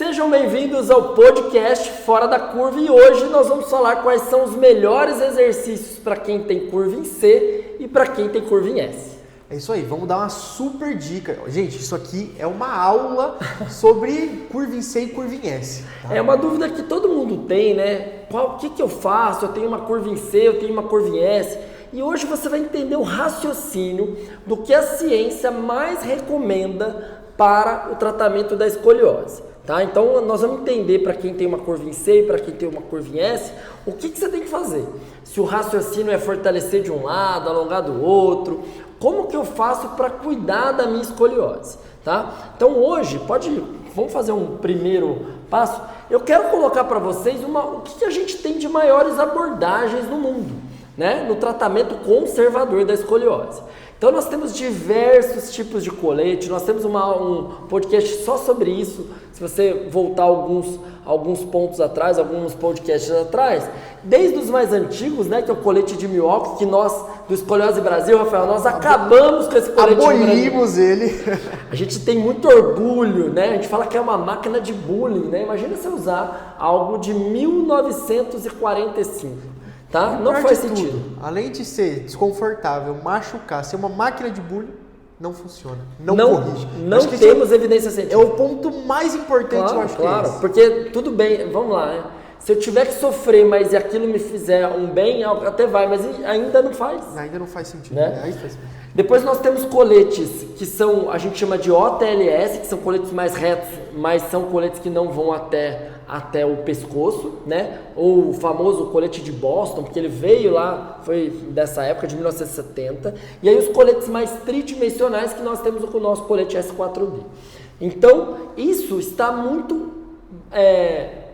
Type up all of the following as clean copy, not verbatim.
Sejam bem-vindos ao podcast Fora da Curva e hoje nós vamos falar quais são os melhores exercícios para quem tem curva em C e para quem tem curva em S. É isso aí, vamos dar uma super dica. Gente, isso aqui é uma aula sobre curva em C e curva em S. Tá? É uma dúvida que todo mundo tem, né? O que eu faço? Eu tenho uma curva em C, eu tenho uma curva em S. E hoje você vai entender o raciocínio do que a ciência mais recomenda para o tratamento da escoliose. Tá? Então nós vamos entender para quem tem uma curva em C e para quem tem uma curva em S, o que você tem que fazer. Se o raciocínio é fortalecer de um lado, alongar do outro, como que eu faço para cuidar da minha escoliose. Tá? Então hoje, vamos fazer um primeiro passo. Eu quero colocar para vocês o que a gente tem de maiores abordagens no mundo, né? No tratamento conservador da escoliose. Então nós temos diversos tipos de colete, nós temos um podcast só sobre isso. Se você voltar alguns pontos atrás, alguns podcasts atrás, desde os mais antigos, né, que é o colete de Milwaukee, que nós, do Escoliose Brasil, Rafael, nós acabamos com esse colete. Abolimos ele. A gente tem muito orgulho, né? A gente fala que é uma máquina de bullying, né? Imagina você usar algo de 1945. Tá? Não faz sentido. Tudo, além de ser desconfortável, machucar, ser uma máquina de bullying, não funciona. Não corrige. Não temos evidência científica. É o ponto mais importante, eu acho que é esse. Porque tudo bem, vamos lá, né? Se eu tiver que sofrer, mas e aquilo me fizer um bem, até vai, mas ainda não faz. Ainda não faz sentido, né? Aí faz sentido. Depois nós temos coletes que são, a gente chama de OTLS, que são coletes mais retos, mas são coletes que não vão até o pescoço, né? Ou o famoso colete de Boston, porque ele veio lá, foi dessa época, de 1970. E aí os coletes mais tridimensionais que nós temos com o nosso colete S4D. Então, isso está muito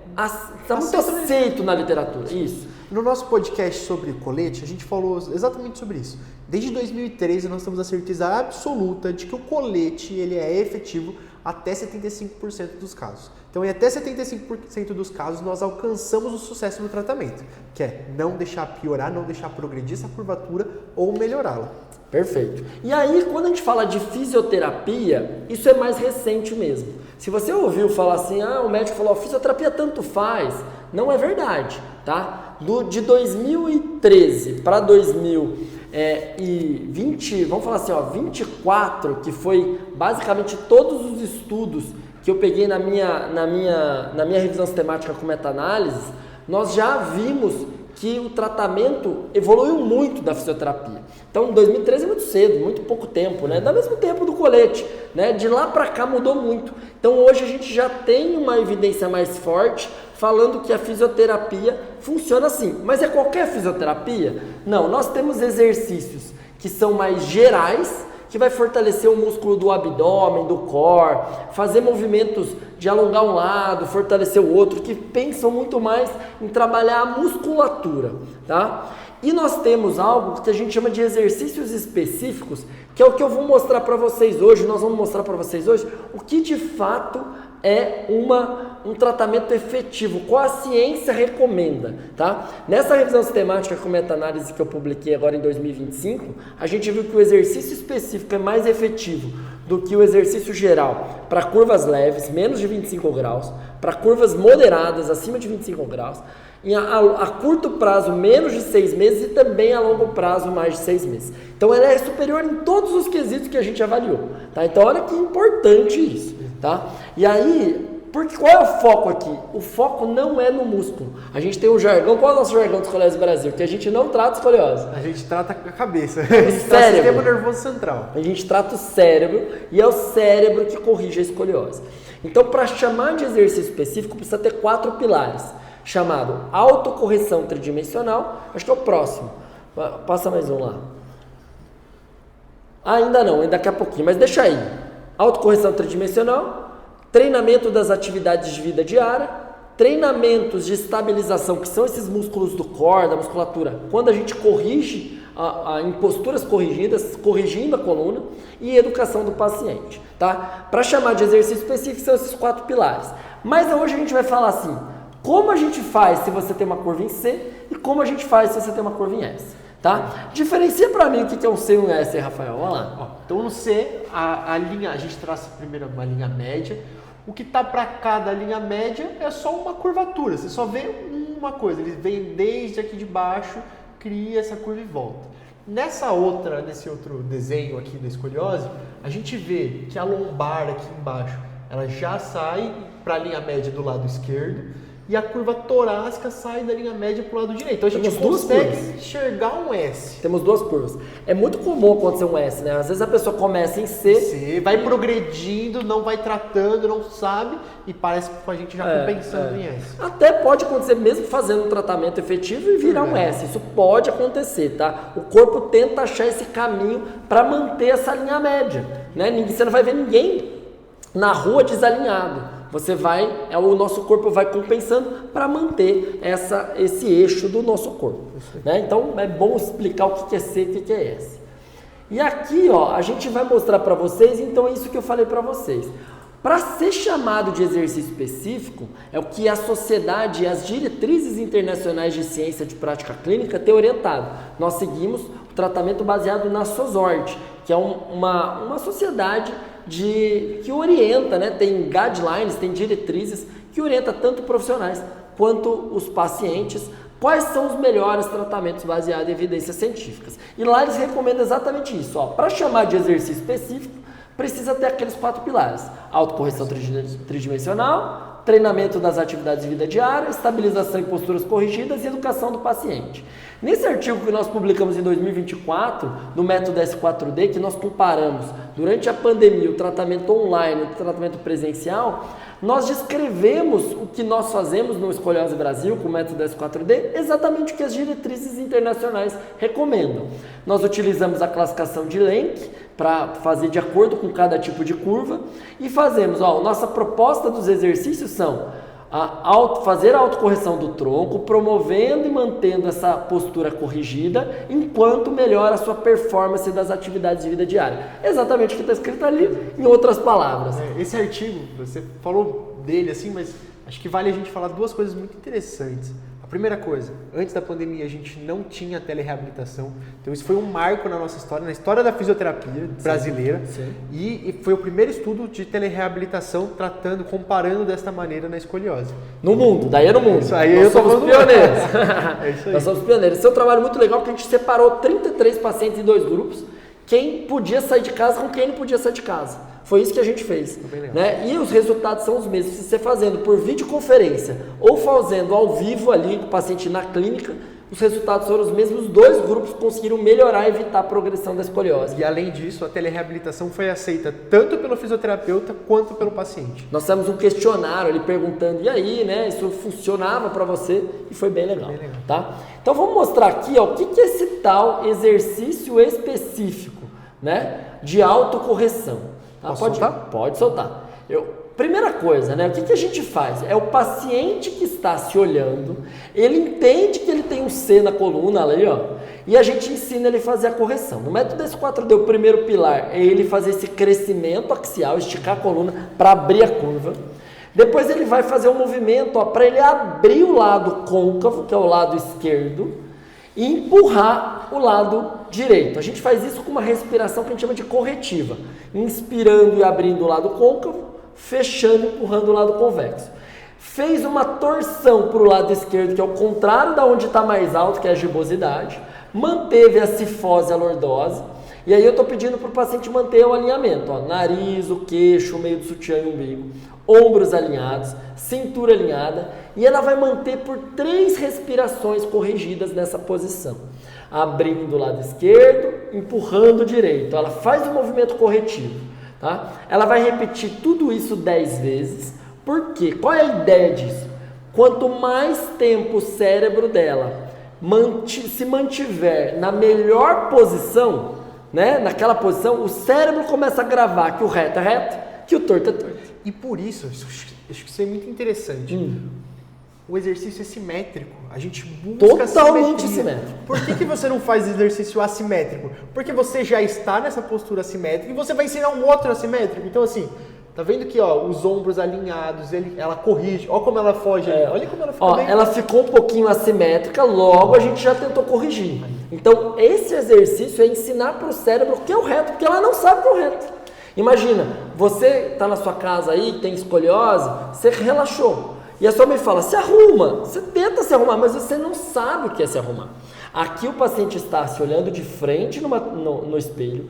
aceito na literatura. Isso. No nosso podcast sobre colete, a gente falou exatamente sobre isso. Desde 2013, nós temos a certeza absoluta de que o colete ele é efetivo até 75% dos casos. Então, em até 75% dos casos, nós alcançamos o sucesso no tratamento, que é não deixar piorar, não deixar progredir essa curvatura ou melhorá-la. Perfeito. E aí, quando a gente fala de fisioterapia, isso é mais recente mesmo. Se você ouviu falar assim, o médico falou, fisioterapia tanto faz, não é verdade, tá? De 2013 para 2020, vamos falar assim, 24, que foi basicamente todos os estudos que eu peguei na minha revisão sistemática com meta-análise, nós já vimos que o tratamento evoluiu muito da fisioterapia. Então, 2013 é muito cedo, muito pouco tempo, né? Dá mesmo tempo do colete, né? De lá para cá mudou muito. Então, hoje a gente já tem uma evidência mais forte falando que a fisioterapia funciona assim. Mas é qualquer fisioterapia? Não, nós temos exercícios que são mais gerais, que vai fortalecer o músculo do abdômen, do core, fazer movimentos de alongar um lado, fortalecer o outro, que pensam muito mais em trabalhar a musculatura, tá? E nós temos algo que a gente chama de exercícios específicos, que é o que eu vou mostrar para vocês hoje. Nós vamos mostrar para vocês hoje o que de fato é um tratamento efetivo, qual a ciência recomenda, tá? Nessa revisão sistemática com meta-análise que eu publiquei agora em 2025, a gente viu que o exercício específico é mais efetivo do que o exercício geral para curvas leves, menos de 25 graus, para curvas moderadas, acima de 25 graus, a curto prazo, menos de 6 meses e também a longo prazo, mais de 6 meses. Então ela é superior em todos os quesitos que a gente avaliou, tá? Então olha que importante isso, tá? E aí, qual é o foco aqui? O foco não é no músculo. A gente tem um jargão, qual é o nosso jargão do Escoliose Brasil? Que a gente não trata escoliose. A gente trata a cabeça. O sistema nervoso central. A gente trata o cérebro e é o cérebro que corrige a escoliose. Então, para chamar de exercício específico, precisa ter 4 pilares. Chamado autocorreção tridimensional, acho que é o próximo. Passa mais um lá. Ainda não, daqui a pouquinho, mas deixa aí. Autocorreção tridimensional, treinamento das atividades de vida diária, treinamentos de estabilização, que são esses músculos do core, da musculatura, quando a gente corrige em posturas corrigidas, corrigindo a coluna, e educação do paciente, tá? Para chamar de exercício específico são esses 4 pilares. Mas hoje a gente vai falar assim, como a gente faz se você tem uma curva em C e como a gente faz se você tem uma curva em S, tá? Diferencia para mim o que é um C e um S, Rafael, olha lá. Então no C, a gente traça primeiro uma linha média, O que está para cá da linha média é só uma curvatura, você só vê uma coisa, ele vem desde aqui de baixo, cria essa curva e volta. Nesse outro desenho aqui da escoliose, a gente vê que a lombar aqui embaixo, ela já sai para a linha média do lado esquerdo, e a curva torácica sai da linha média para o lado direito. Então a gente consegue enxergar um S. Temos duas curvas. É muito comum acontecer um S, né? Às vezes a pessoa começa em C, vai progredindo, não vai tratando, não sabe, e parece com a gente já compensando em S. Até pode acontecer mesmo fazendo um tratamento efetivo e virar um S. Isso pode acontecer, tá? O corpo tenta achar esse caminho para manter essa linha média, né? Você não vai ver ninguém na rua desalinhado. O nosso corpo vai compensando para manter esse eixo do nosso corpo. Né? Então é bom explicar o que é C e o que é S. E aqui a gente vai mostrar para vocês, então é isso que eu falei para vocês. Para ser chamado de exercício específico, é o que a sociedade e as diretrizes internacionais de ciência de prática clínica têm orientado. Nós seguimos o tratamento baseado na SOSORT, que é uma sociedade que orienta, né? Tem guidelines, tem diretrizes que orienta tanto profissionais quanto os pacientes quais são os melhores tratamentos baseados em evidências científicas. E lá eles recomendam exatamente isso. Para chamar de exercício específico, precisa ter aqueles 4 pilares: autocorreção tridimensional, treinamento das atividades de vida diária, estabilização em posturas corrigidas e educação do paciente. Nesse artigo que nós publicamos em 2024, no método S4D, que nós comparamos durante a pandemia o tratamento online e o tratamento presencial, nós descrevemos o que nós fazemos no Escoliose Brasil com o método S4D, exatamente o que as diretrizes internacionais recomendam. Nós utilizamos a classificação de Lenk para fazer de acordo com cada tipo de curva e fazemos, nossa proposta dos exercícios são fazer a autocorreção do tronco, promovendo e mantendo essa postura corrigida, enquanto melhora a sua performance das atividades de vida diária. Exatamente o que está escrito ali, em outras palavras. Esse artigo, você falou dele assim, mas acho que vale a gente falar 2 coisas muito interessantes. A primeira coisa, antes da pandemia a gente não tinha telereabilitação, então isso foi um marco na nossa história, na história da fisioterapia brasileira. Sim. E foi o primeiro estudo de telereabilitação comparando desta maneira na escoliose. No mundo, daí é no mundo. Isso aí nós somos pioneiros. É isso aí. Nós somos pioneiros. Esse é um trabalho muito legal porque a gente separou 33 pacientes em 2 grupos, quem podia sair de casa com quem não podia sair de casa. Foi isso que a gente fez, né? E os resultados são os mesmos. Se você fazendo por videoconferência ou fazendo ao vivo ali com o paciente na clínica, os resultados foram os mesmos. Os 2 grupos conseguiram melhorar e evitar a progressão da escoliose. E além disso, a telereabilitação foi aceita tanto pelo fisioterapeuta quanto pelo paciente. Nós fizemos um questionário ali perguntando, e aí, né? Isso funcionava para você? E foi bem legal. Tá? Então vamos mostrar aqui o que é esse tal exercício específico, né? De autocorreção. Posso soltar? Pode soltar. Primeira coisa, né? O que a gente faz? É o paciente que está se olhando, ele entende que ele tem um C na coluna ali, e a gente ensina ele a fazer a correção. No método S4D, o primeiro pilar é ele fazer esse crescimento axial, esticar a coluna para abrir a curva. Depois ele vai fazer um movimento para ele abrir o lado côncavo, que é o lado esquerdo, e empurrar o lado direito. A gente faz isso com uma respiração que a gente chama de corretiva, inspirando e abrindo o lado côncavo, fechando e empurrando o lado convexo. Fez uma torção para o lado esquerdo, que é o contrário da onde está mais alto, que é a gibosidade, manteve a cifose e a lordose, e aí eu estou pedindo para o paciente manter o alinhamento, nariz, o queixo, o meio do sutiã e o umbigo, ombros alinhados, cintura alinhada, e ela vai manter por 3 respirações corrigidas nessa posição. Abrindo o lado esquerdo, empurrando o direito. Ela faz o movimento corretivo. Tá? Ela vai repetir tudo isso 10 vezes. Por quê? Qual é a ideia disso? Quanto mais tempo o cérebro dela se mantiver na melhor posição, né? Naquela posição, o cérebro começa a gravar que o reto é reto, que o torto é torto. E por isso, acho que isso é muito interessante. O exercício é simétrico. A gente busca totalmente simétrico. Por que você não faz exercício assimétrico? Porque você já está nessa postura assimétrica e você vai ensinar um outro assimétrico. Então, assim, tá vendo que os ombros alinhados, ela corrige. Olha como ela foge. Olha como ela fica bem. Ela ficou um pouquinho assimétrica, logo a gente já tentou corrigir. Então, esse exercício é ensinar para o cérebro o que é o reto, porque ela não sabe o que é o reto. Imagina, Você está na sua casa aí, tem escoliose, você relaxou. E a sua mãe fala, se arruma. Você tenta se arrumar, mas você não sabe o que é se arrumar. Aqui o paciente está se olhando de frente no espelho,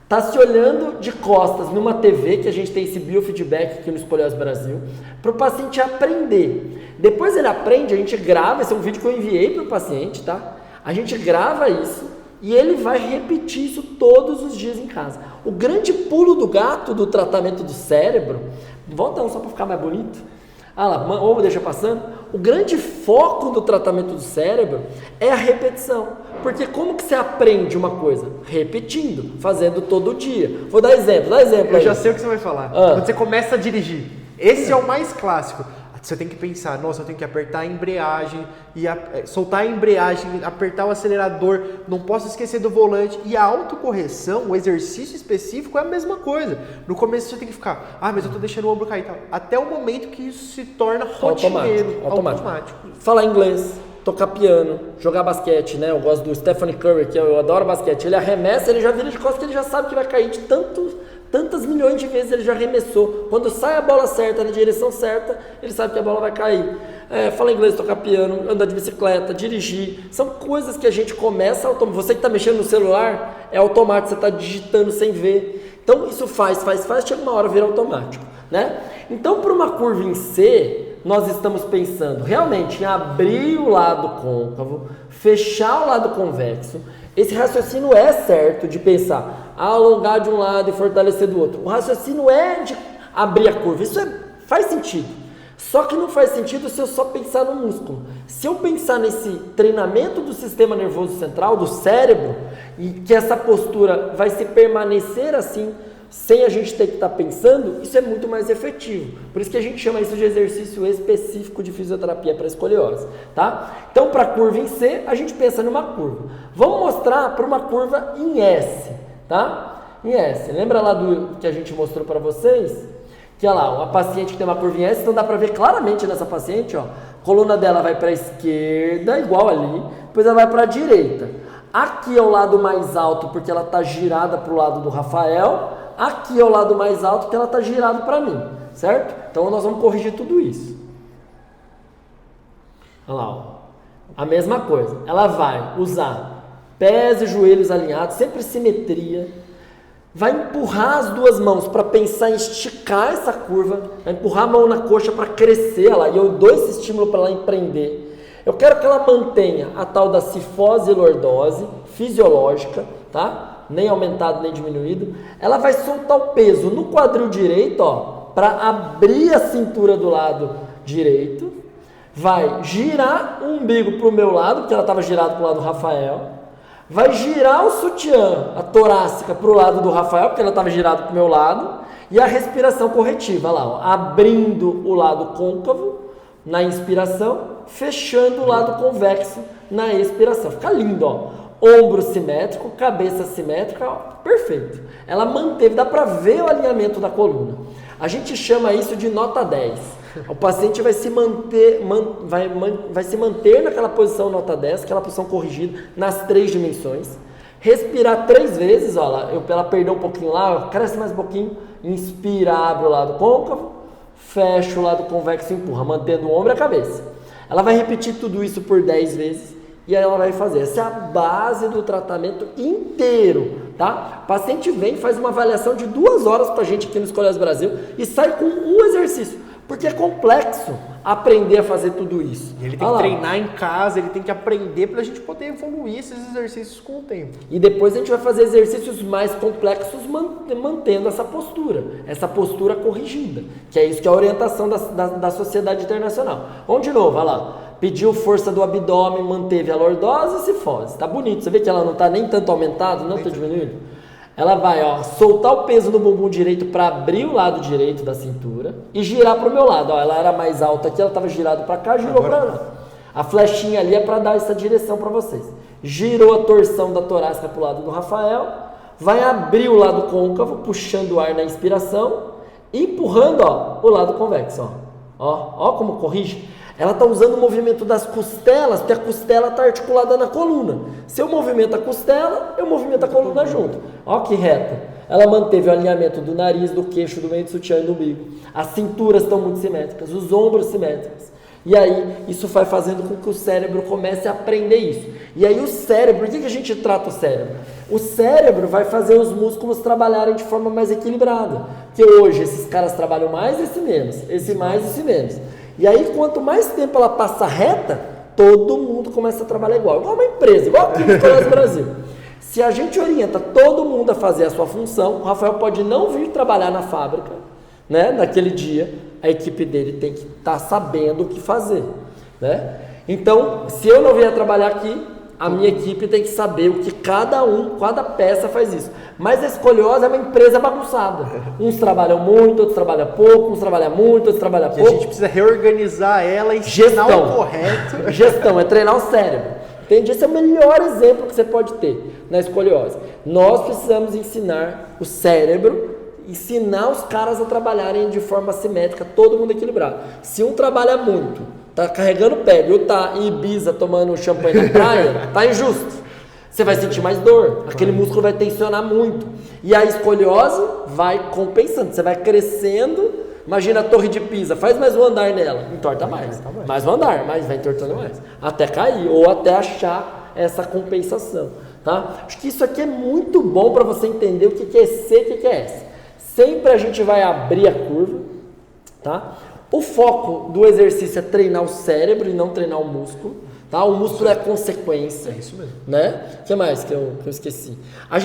está se olhando de costas numa TV, que a gente tem esse biofeedback aqui no Escoliose Brasil, para o paciente aprender. Depois ele aprende, a gente grava, esse é um vídeo que eu enviei para o paciente, tá? A gente grava isso e ele vai repetir isso todos os dias em casa. O grande pulo do gato do tratamento do cérebro, volta um só para ficar mais bonito. Ah lá, ou deixa passando. O grande foco do tratamento do cérebro é a repetição. Porque como que você aprende uma coisa? Repetindo, fazendo todo dia. Vou dar exemplo, Eu já sei o que você vai falar. Quando você começa a dirigir. Esse é o mais clássico. Você tem que pensar, nossa, eu tenho que apertar a embreagem, soltar a embreagem, apertar o acelerador, não posso esquecer do volante. E a autocorreção, o exercício específico é a mesma coisa. No começo você tem que ficar, mas eu tô deixando o ombro cair e tal. Até o momento que isso se torna rotineiro, automático. Falar inglês, tocar piano, jogar basquete, né? Eu gosto do Stephen Curry, que eu adoro basquete. Ele arremessa, ele já vira de costas, ele já sabe que vai cair de tantas milhões de vezes ele já arremessou. Quando sai a bola certa, na direção certa, ele sabe que a bola vai cair. Falar inglês, tocar piano, andar de bicicleta, dirigir. São coisas que a gente começa automático. Você que está mexendo no celular, é automático, você está digitando sem ver. Então isso faz, chega uma hora vira automático, né? Então para uma curva em C, nós estamos pensando realmente em abrir o lado côncavo, fechar o lado convexo. Esse raciocínio é certo de pensar, alongar de um lado e fortalecer do outro. O raciocínio é de abrir a curva, isso faz sentido. Só que não faz sentido se eu só pensar no músculo. Se eu pensar nesse treinamento do sistema nervoso central, do cérebro, e que essa postura vai se permanecer assim, sem a gente ter que estar pensando, isso é muito mais efetivo. Por isso que a gente chama isso de exercício específico de fisioterapia para escoliose, tá? Então, para a curva em C, a gente pensa numa curva. Vamos mostrar para uma curva em S, tá? Em S. Lembra lá do que a gente mostrou para vocês? Que olha lá, uma paciente que tem uma curva em S, então dá para ver claramente nessa paciente, ó, a coluna dela vai para a esquerda, igual ali, depois ela vai para a direita. Aqui é o lado mais alto porque ela está girada para o lado do Rafael. Aqui é o lado mais alto que ela está girado para mim, certo? Então nós vamos corrigir tudo isso. Olha lá, ó. A mesma coisa. Ela vai usar pés e joelhos alinhados, sempre simetria. Vai empurrar as duas mãos para pensar em esticar essa curva. Vai empurrar a mão na coxa para crescer, olha lá, e eu dou esse estímulo para ela empreender. Eu quero que ela mantenha a tal da cifose e lordose fisiológica, tá? Nem aumentado, nem diminuído. Ela vai soltar o peso no quadril direito, ó, para abrir a cintura do lado direito. Vai girar o umbigo para o meu lado, porque ela estava girada para o lado do Rafael. Vai girar o sutiã, a torácica, para o lado do Rafael, porque ela estava girada para o meu lado. E a respiração corretiva, olha lá, ó, abrindo o lado côncavo na inspiração, fechando o lado convexo na expiração. Fica lindo, ó. Ombro simétrico, cabeça simétrica, ó, perfeito. Ela manteve, dá para ver o alinhamento da coluna. A gente chama isso de nota 10. O paciente vai se manter, vai se manter naquela posição nota 10, aquela posição corrigida, nas 3 dimensões. Respirar 3 vezes, ó lá, ela perdeu um pouquinho lá, cresce mais um pouquinho, inspira, abre o lado côncavo, fecha o lado convexo e empurra, mantendo o ombro e a cabeça. Ela vai repetir tudo isso por 10 vezes. E aí ela vai fazer, essa é a base do tratamento inteiro, tá? O paciente vem, faz uma avaliação de 2 horas pra gente aqui no Escoliose Brasil e sai com um exercício, porque é complexo aprender a fazer tudo isso. E ele tem que treinar em casa, ele tem que aprender pra gente poder evoluir esses exercícios com o tempo. E depois a gente vai fazer exercícios mais complexos mantendo essa postura corrigida, que é isso que é a orientação da Sociedade Internacional. Vamos de novo, olha lá. Pediu força do abdômen, manteve a lordose e cifose. Tá bonito, você vê que ela não está nem tanto aumentada, não está diminuindo? Ela vai, ó, soltar o peso no bumbum direito para abrir o lado direito da cintura e girar para o meu lado. Ó, ela era mais alta aqui, ela estava girada para cá, girou para lá. A flechinha ali é para dar essa direção para vocês. Girou a torção da torácica para o lado do Rafael, vai abrir o lado côncavo, puxando o ar na inspiração, empurrando, ó, o lado convexo. Ó como corrige. Ela está usando o movimento das costelas, porque a costela está articulada na coluna. Se eu movimento a costela, eu movimento a coluna junto. Ó que reta. ela manteve o alinhamento do nariz, do queixo, do meio do sutiã e do umbigo. As cinturas estão muito simétricas, os ombros simétricos. E aí, isso vai fazendo com que o cérebro comece a aprender isso. E aí o cérebro, por que a gente trata o cérebro? O cérebro vai fazer os músculos trabalharem de forma mais equilibrada. Porque hoje esses caras trabalham mais, esse menos. Esse mais, esse menos. E aí, quanto mais tempo ela passa reta, todo mundo começa a trabalhar igual. Igual uma empresa, igual aqui no Colégio Brasil. Se a gente orienta todo mundo a fazer a sua função, o Rafael pode não vir trabalhar na fábrica, né, naquele dia, a equipe dele tem que estar sabendo o que fazer, né? Então, se eu não vier trabalhar aqui, a minha equipe tem que saber o que cada peça faz isso. Mas a escoliose é uma empresa bagunçada. Uns trabalham muito, outros trabalham pouco, uns trabalham muito, outros trabalham pouco. E a gente precisa reorganizar ela e ensinar o correto. Gestão, é treinar o cérebro. Entende? Esse é o melhor exemplo que você pode ter na escoliose. Nós precisamos ensinar o cérebro, ensinar os caras a trabalharem de forma simétrica, todo mundo equilibrado. Se um trabalha muito, tá carregando pele, ou tá em Ibiza tomando champanhe na praia, tá injusto. Você vai sentir mais dor, aquele músculo vai tensionar muito. E a escoliose vai compensando, você vai crescendo. Imagina a Torre de Pisa, faz mais um andar nela, entorta mais. Mais um andar, mas vai entortando mais. Até cair, ou até achar essa compensação. Tá? Acho que isso aqui é muito bom para você entender o que é C e o que é S. Sempre a gente vai abrir a curva, tá? O foco do exercício é treinar o cérebro e não treinar o músculo, tá? O músculo é consequência. É isso mesmo. Né? O que mais que eu esqueci?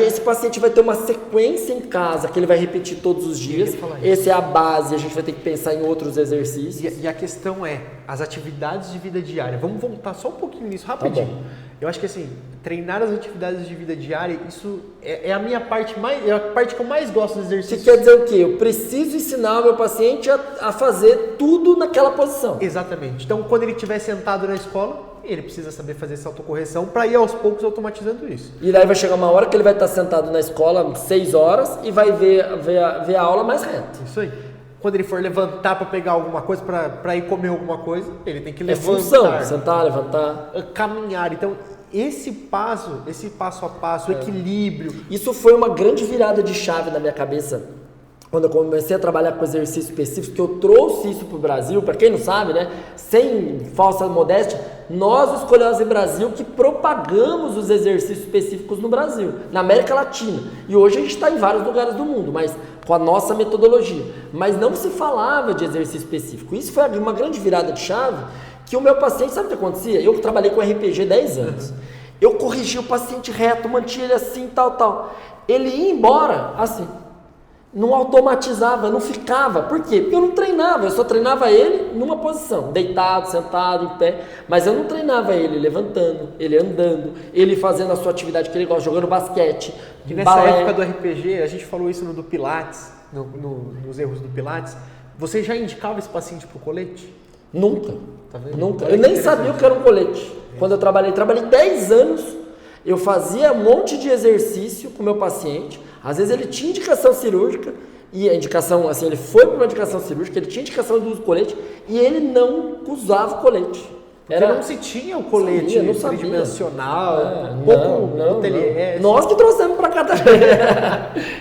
Esse paciente vai ter uma sequência em casa que ele vai repetir todos os dias. Essa é a base, a gente vai ter que pensar em outros exercícios. E a questão é, as atividades de vida diária. Vamos voltar só um pouquinho nisso, rapidinho. Tá. Eu acho que assim, treinar as atividades de vida diária, isso é a minha parte é a parte que eu mais gosto do exercício. Você quer dizer o quê? Eu preciso ensinar o meu paciente a fazer tudo naquela posição. Exatamente. Então, quando ele estiver sentado na escola, ele precisa saber fazer essa autocorreção para ir aos poucos automatizando isso. E daí vai chegar uma hora que ele vai estar sentado na escola 6 horas e vai ver a aula mais reta. Isso aí. Quando ele for levantar para pegar alguma coisa, para ir comer alguma coisa, ele tem que levantar. Função, sentar, levantar. Caminhar. Então, esse passo a passo, o equilíbrio. Isso foi uma grande virada de chave na minha cabeça. Quando eu comecei a trabalhar com exercício específico, que eu trouxe isso para o Brasil, para quem não sabe, né? Sem falsa modéstia, nós, os Escoliose Brasil, que propagamos os exercícios específicos no Brasil, na América Latina. E hoje a gente está em vários lugares do mundo, mas com a nossa metodologia. Mas não se falava de exercício específico. Isso foi uma grande virada de chave, que o meu paciente, sabe o que acontecia? Eu trabalhei com RPG 10 anos. Eu corrigia o paciente reto, mantinha ele assim, tal. Ele ia embora assim. Não automatizava, não ficava. Por quê? Porque eu não treinava, eu só treinava ele numa posição, deitado, sentado, em pé, mas eu não treinava ele levantando, ele andando, ele fazendo a sua atividade que ele gosta, jogando basquete. E nessa época do RPG, a gente falou isso no do Pilates, nos erros do Pilates, você já indicava esse paciente para o colete? Nunca. Tá vendo? Nunca. Eu nem sabia o que era um colete. Quando eu trabalhei 10 anos, eu fazia um monte de exercício com o meu paciente. Às vezes ele tinha indicação cirúrgica, e a indicação, assim, ele foi para uma indicação cirúrgica, ele tinha indicação do uso do colete, e ele não usava o colete. Porque não se tinha o colete tridimensional, não. Nós que trouxemos para cá também.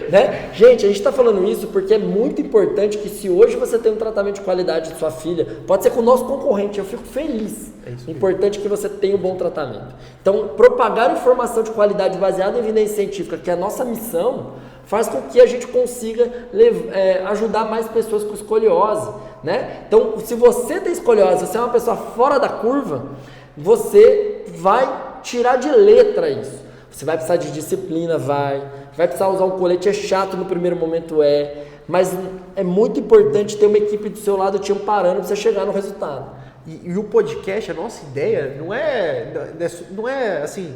Né? Gente, a gente está falando isso porque é muito importante que se hoje você tem um tratamento de qualidade de sua filha, pode ser com o nosso concorrente, eu fico feliz. É importante que você tenha um bom tratamento. Então, propagar informação de qualidade baseada em evidência científica, que é a nossa missão, faz com que a gente consiga ajudar mais pessoas com escoliose, né? Então, se você tem escoliose, você é uma pessoa fora da curva, você vai tirar de letra isso. Você vai precisar de disciplina, vai precisar usar um colete, é chato no primeiro momento, mas é muito importante ter uma equipe do seu lado te amparando para você chegar no resultado. E o podcast, a nossa ideia não é assim...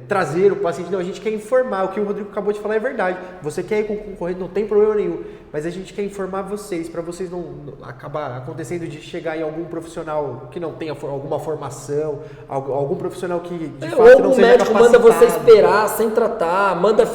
trazer o paciente, não, a gente quer informar, o que o Rodrigo acabou de falar é verdade, você quer ir com o concorrente, não tem problema nenhum, mas a gente quer informar vocês, para vocês não acabar acontecendo de chegar em algum profissional que não tenha alguma formação, algum profissional que de fato ou não o seja médico manda você capacitado. esperar sem tratar, manda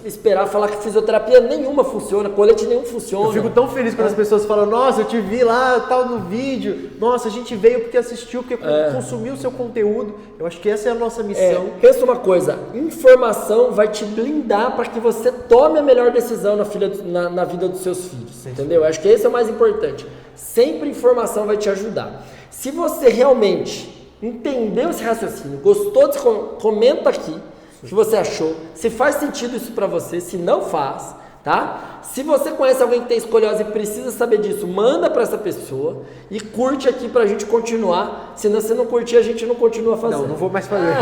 esperar falar que fisioterapia nenhuma funciona, colete nenhum funciona. Eu fico tão feliz quando as pessoas falam, nossa, eu te vi lá, tal, no vídeo, nossa, a gente veio porque assistiu, porque consumiu o seu conteúdo. Eu acho que essa é a nossa missão. Pensa uma coisa, informação vai te blindar para que você tome a melhor decisão na vida dos seus filhos, entendeu? Eu acho que esse é o mais importante. Sempre informação vai te ajudar. Se você realmente entendeu esse raciocínio, gostou disso, comenta aqui o que você achou, se faz sentido isso para você, se não faz, tá? Se você conhece alguém que tem escoliose e precisa saber disso, manda para essa pessoa e curte aqui pra gente continuar, senão se não curtir a gente não continua fazendo. Não vou mais fazer.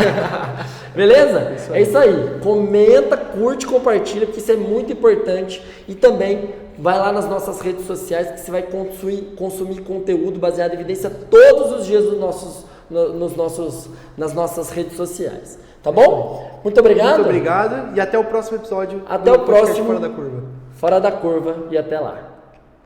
Beleza? É isso aí. Comenta, curte, compartilha, porque isso é muito importante e também vai lá nas nossas redes sociais que você vai consumir conteúdo baseado em evidência todos os dias nas nossas redes sociais. Tá bom? Muito obrigado. Muito obrigado e até o próximo episódio. Até o próximo. Fora da Curva. Fora da Curva e até lá.